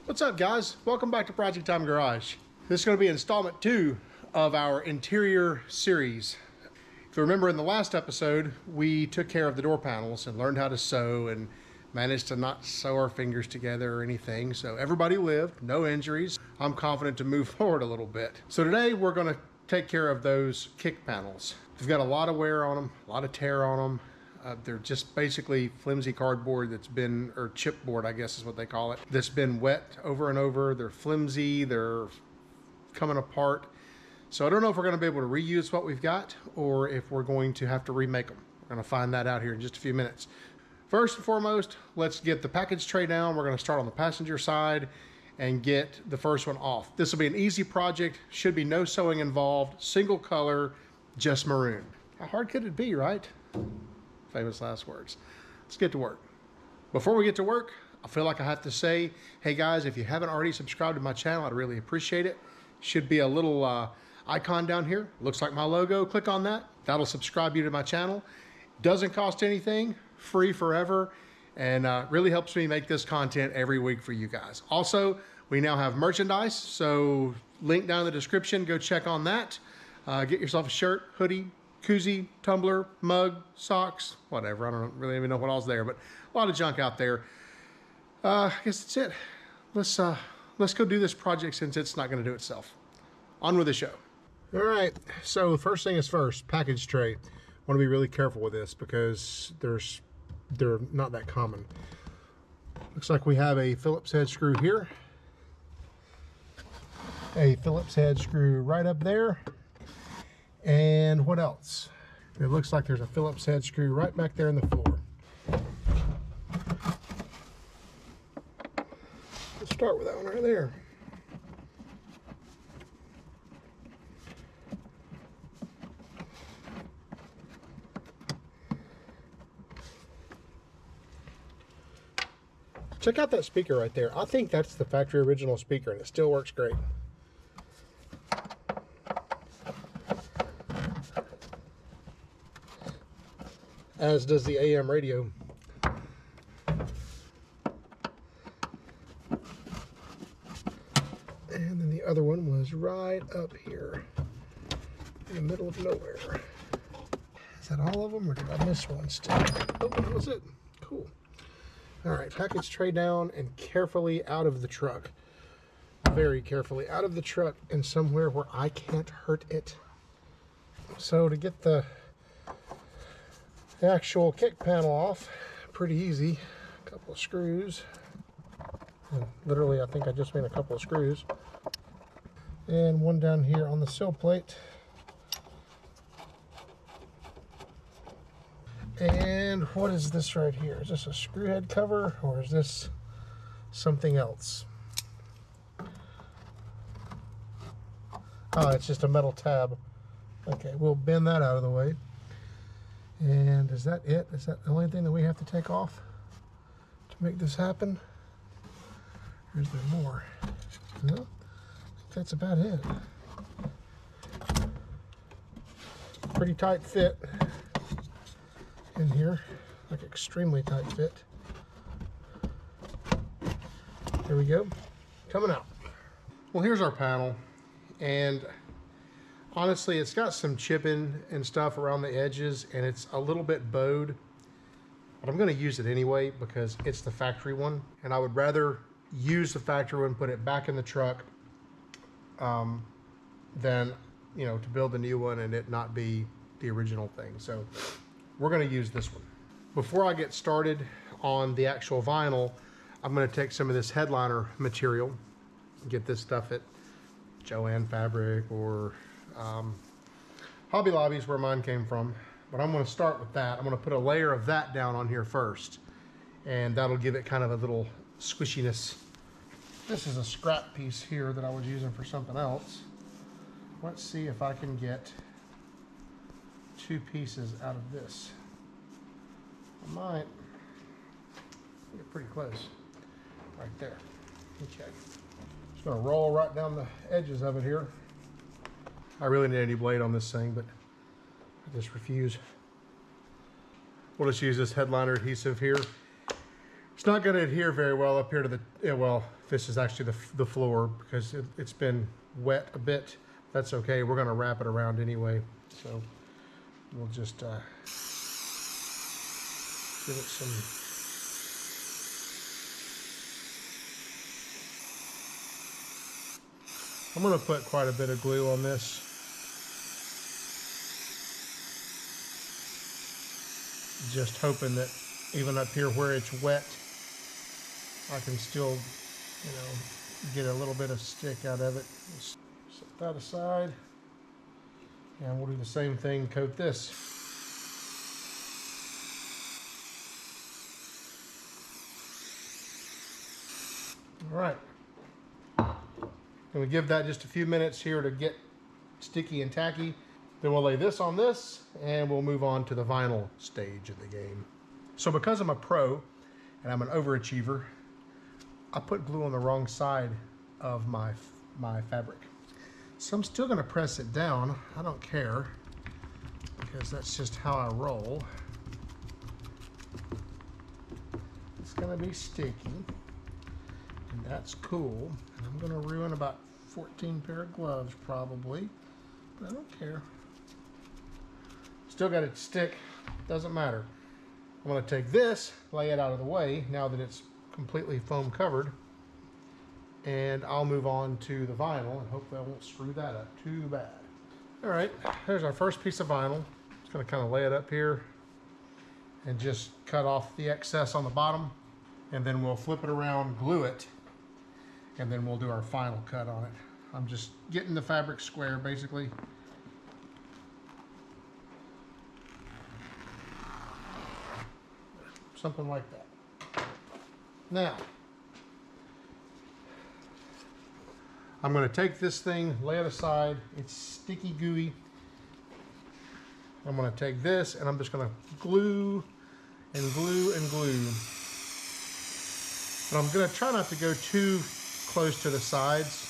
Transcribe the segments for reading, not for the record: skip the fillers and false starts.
What's up, guys? Welcome back to Project Time Garage. This is going to be installment 2 of our interior series. If you remember in the last episode, we took care of the door panels and learned how to sew and managed to not sew our fingers together or anything. So everybody lived, no injuries. I'm confident to move forward a little bit. So today we're going to take care of those kick panels. They've got a lot of wear on them, a lot of tear on them. They're just basically flimsy cardboard that's been, or chipboard, I guess is what they call it, that's been wet over and over. They're flimsy, they're coming apart. So I don't know if we're going to be able to reuse what we've got or if we're going to have to remake them. We're going to find that out here in just a few minutes. First and foremost, let's get the package tray down. We're going to start on the passenger side and get the first one off. This will be an easy project. Should be no sewing involved. Single color, just maroon. How hard could it be, right? Famous last words. Let's get to work. Before we get to work, I feel like I have to say, hey guys, if you haven't already subscribed to my channel, I'd really appreciate it. Should be a little icon down here. Looks like my logo. Click on that. That'll subscribe you to my channel. Doesn't cost anything. Free forever. And really helps me make this content every week for you guys. Also, we now have merchandise. So link down in the description. Go check on that. Get yourself a shirt, hoodie, koozie, tumbler, mug, socks, whatever. I don't really even know what all's there, but a lot of junk out there. I guess that's it. Let's go do this project since it's not going to do itself. On with the show. All right, so first thing is first, package tray. I want to be really careful with this because they're not that common. Looks like we have a Phillips head screw here, a Phillips head screw right up there. And what else? It looks like there's a Phillips head screw right back there in the floor. Let's start with that one right there. Check out that speaker right there. I think that's the factory original speaker and it still works great. As does the AM radio. And then the other one was right up here in the middle of nowhere. Is that all of them or did I miss one still? Oh, that was it. Cool. All right, package tray down and carefully out of the truck. Very carefully out of the truck and somewhere where I can't hurt it. So to get the actual kick panel off, pretty easy. A couple of screws. And literally, I think I just made a couple of screws. And one down here on the sill plate. And what is this right here? Is this a screw head cover or is this something else? Oh, it's just a metal tab. Okay, we'll bend that out of the way. And is that it? Is that the only thing that we have to take off to make this happen? Or is there more? No, I think that's about it. Pretty tight fit in here, like extremely tight fit. There we go, coming out. Well, here's our panel, and honestly, it's got some chipping and stuff around the edges, and it's a little bit bowed, but I'm going to use it anyway because it's the factory one, and I would rather use the factory one, put it back in the truck, than, you know, to build a new one and it not be the original thing. So we're going to use this one. Before I get started on the actual vinyl, I'm going to take some of this headliner material, get this stuff at Joann Fabric or Hobby Lobby is where mine came from, but I'm going to start with that. I'm going to put a layer of that down on here first, and that'll give it kind of a little squishiness. This is a scrap piece here that I was using for something else. Let's see if I can get 2 pieces out of this. I might get pretty close right there. Okay, just going to roll right down the edges of it here. I really need any blade on this thing, but I just refuse. We'll just use this headliner adhesive here. It's not going to adhere very well up here to the, yeah, well, this is actually the floor because it's been wet a bit. That's okay. We're going to wrap it around anyway. So we'll just give it some. I'm going to put quite a bit of glue on this. Just hoping that even up here where it's wet, I can still, you know, get a little bit of stick out of it. Set that aside. And we'll do the same thing, coat this. All right. And we give that just a few minutes here to get sticky and tacky. Then we'll lay this on this and we'll move on to the vinyl stage of the game. So because I'm a pro and I'm an overachiever, I put glue on the wrong side of my fabric. So I'm still gonna press it down. I don't care because that's just how I roll. It's gonna be sticky and that's cool. And I'm gonna ruin about 14 pair of gloves probably, but I don't care. Still got it stick, doesn't matter. I'm gonna take this, lay it out of the way now that it's completely foam covered, and I'll move on to the vinyl and hopefully I won't screw that up too bad. All right, there's our first piece of vinyl. Just gonna kind of lay it up here and just cut off the excess on the bottom, and then we'll flip it around, glue it, and then we'll do our final cut on it. I'm just getting the fabric square basically. Something like that. Now, I'm going to take this thing, lay it aside. It's sticky gooey. I'm going to take this and I'm just going to glue and glue and glue. But I'm going to try not to go too close to the sides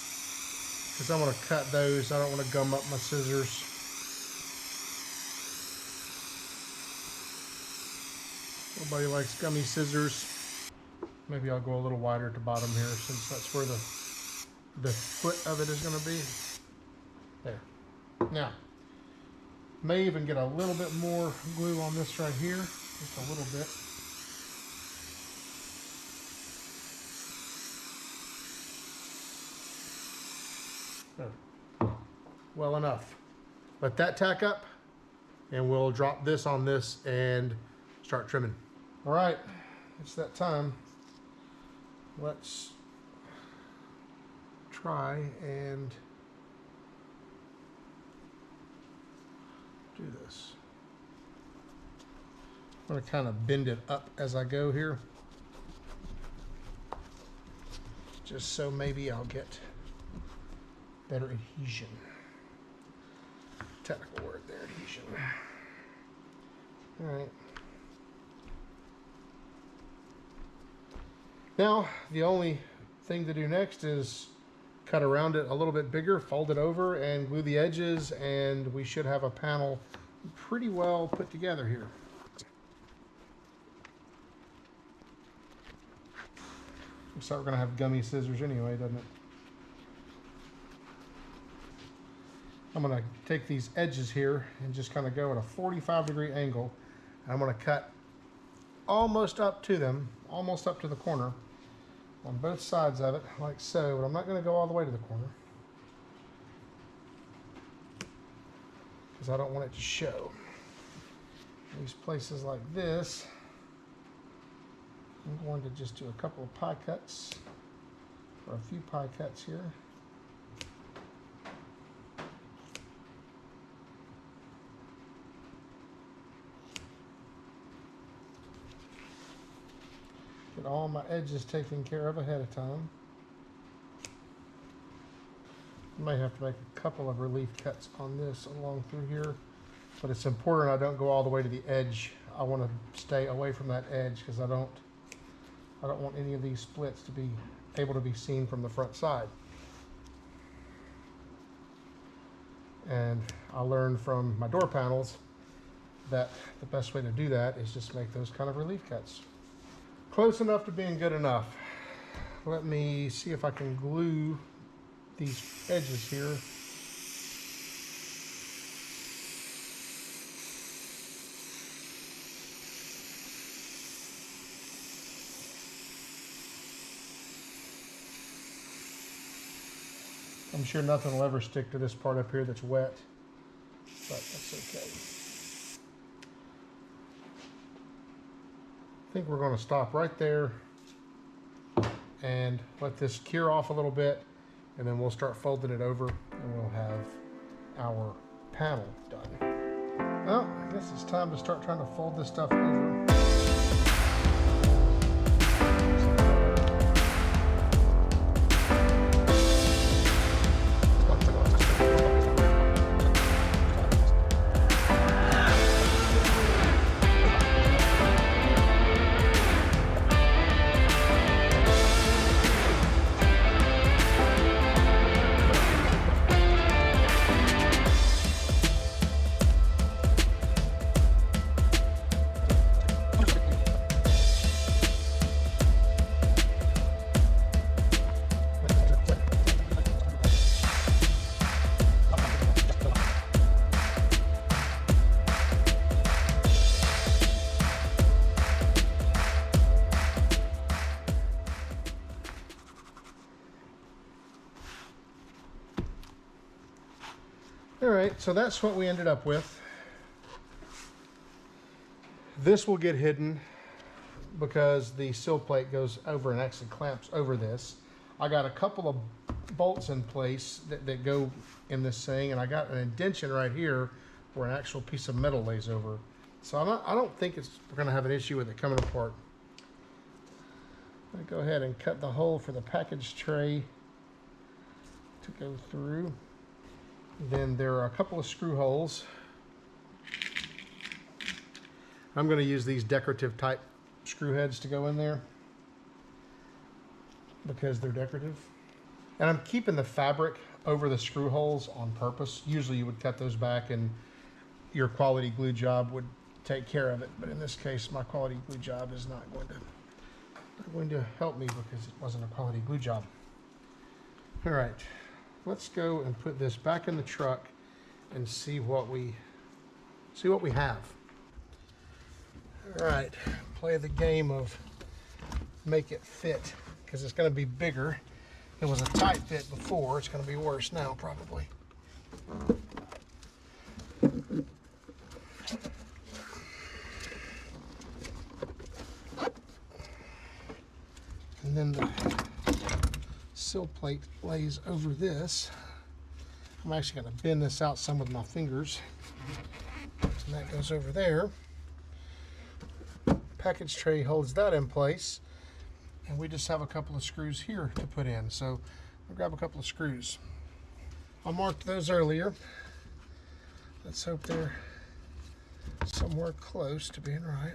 because I want to cut those. I don't want to gum up my scissors. Nobody likes gummy scissors. Maybe I'll go a little wider at the bottom here since that's where the foot of it is going to be. There. Now, may even get a little bit more glue on this right here, just a little bit. There. Well enough. Let that tack up, and we'll drop this on this and start trimming. All right, it's that time. Let's try and do this. I'm going to kind of bend it up as I go here, just so maybe I'll get better adhesion. Technical word there, adhesion. All right. Now, the only thing to do next is cut around it a little bit bigger, fold it over, and glue the edges, and we should have a panel pretty well put together here. Looks like we're going to have gummy scissors anyway, doesn't it? I'm going to take these edges here and just kind of go at a 45-degree angle. I'm going to cut almost up to them, almost up to the corner on both sides of it, like so, but I'm not going to go all the way to the corner because I don't want it to show. These places like this, I'm going to just do a couple of pie cuts, or a few pie cuts here. Get all my edges taken care of ahead of time. I may have to make a couple of relief cuts on this along through here, but it's important I don't go all the way to the edge. I want to stay away from that edge because I don't want any of these splits to be able to be seen from the front side. And I learned from my door panels that the best way to do that is just make those kind of relief cuts. Close enough to being good enough. Let me see if I can glue these edges here. I'm sure nothing will ever stick to this part up here that's wet, but that's okay. I think we're going to stop right there and let this cure off a little bit, and then we'll start folding it over and we'll have our panel done. Well, I guess it's time to start trying to fold this stuff over. All right, so that's what we ended up with. This will get hidden because the sill plate goes over and actually clamps over this. I got a couple of bolts in place that go in this thing, and I got an indention right here where an actual piece of metal lays over. So I don't think we're gonna have an issue with it coming apart. I'm gonna go ahead and cut the hole for the package tray to go through. Then there are a couple of screw holes. I'm going to use these decorative type screw heads to go in there because they're decorative. And I'm keeping the fabric over the screw holes on purpose. Usually you would cut those back and your quality glue job would take care of it. But in this case, my quality glue job is not going to help me because it wasn't a quality glue job. All right. Let's go and put this back in the truck and see what we have. All right, play the game of make it fit because it's going to be bigger. It was a tight fit before. It's going to be worse now, probably. And then the sill plate lays over this. I'm actually going to bend this out some with my fingers. And that goes over there. Package tray holds that in place. And we just have a couple of screws here to put in. So I'll grab a couple of screws. I marked those earlier. Let's hope they're somewhere close to being right.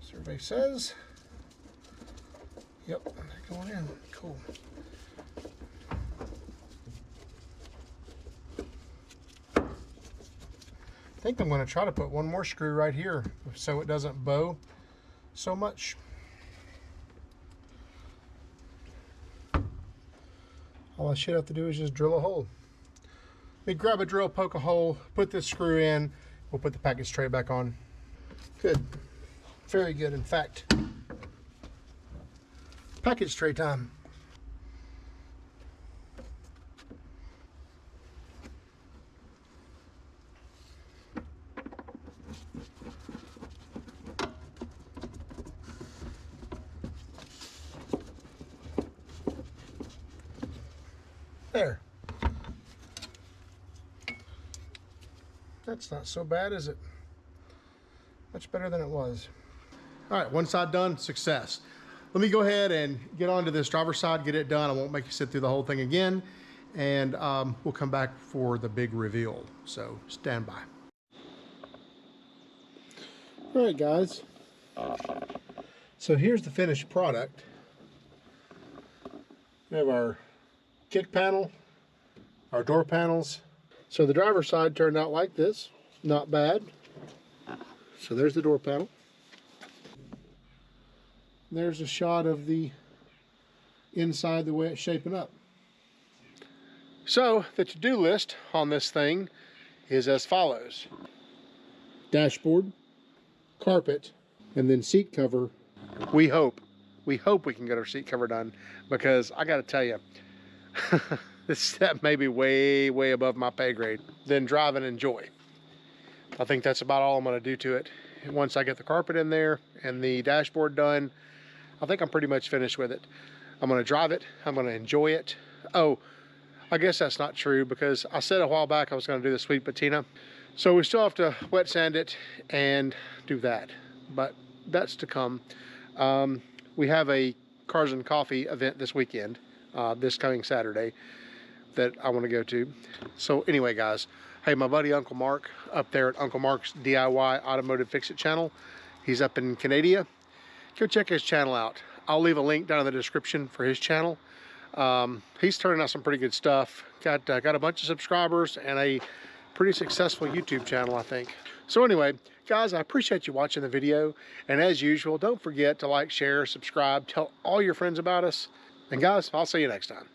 Survey says, yep, they're going in. Cool. I think I'm going to try to put one more screw right here so it doesn't bow so much. All I should have to do is just drill a hole. Let me grab a drill, poke a hole, put this screw in, we'll put the package tray back on. Good. Very good, in fact. Package tray time. There. That's not so bad, is it? Much better than it was. All right, one side done, success. Let me go ahead and get onto this driver's side, get it done. I won't make you sit through the whole thing again. And we'll come back for the big reveal. So stand by. All right, guys. So here's the finished product. We have our kick panel, our door panels, So the driver's side turned out like this. Not bad. So there's the door panel. There's a shot of the inside the way it's shaping up. So the to-do list on this thing is as follows. Dashboard, carpet, and then seat cover. We hope we can get our seat cover done, because I got to tell you, this step may be way, way above my pay grade. Then drive and enjoy. I think that's about all I'm going to do to it. Once I get the carpet in there and the dashboard done, I think I'm pretty much finished with it. I'm going to drive it. I'm going to enjoy it. Oh, I guess that's not true, because I said a while back I was going to do the sweet patina. So we still have to wet sand it and do that. But that's to come. We have a Cars and Coffee event this weekend, this coming Saturday, that I want to go to. So anyway, guys, hey, my buddy Uncle Mark up there at Uncle Mark's DIY Automotive Fix-It channel, he's up in Canada. Go check his channel out. I'll leave a link down in the description for his channel. He's turning out some pretty good stuff. Got a bunch of subscribers and a pretty successful YouTube channel, I think. So anyway, guys, I appreciate you watching the video. And as usual, don't forget to like, share, subscribe, tell all your friends about us. And guys, I'll see you next time.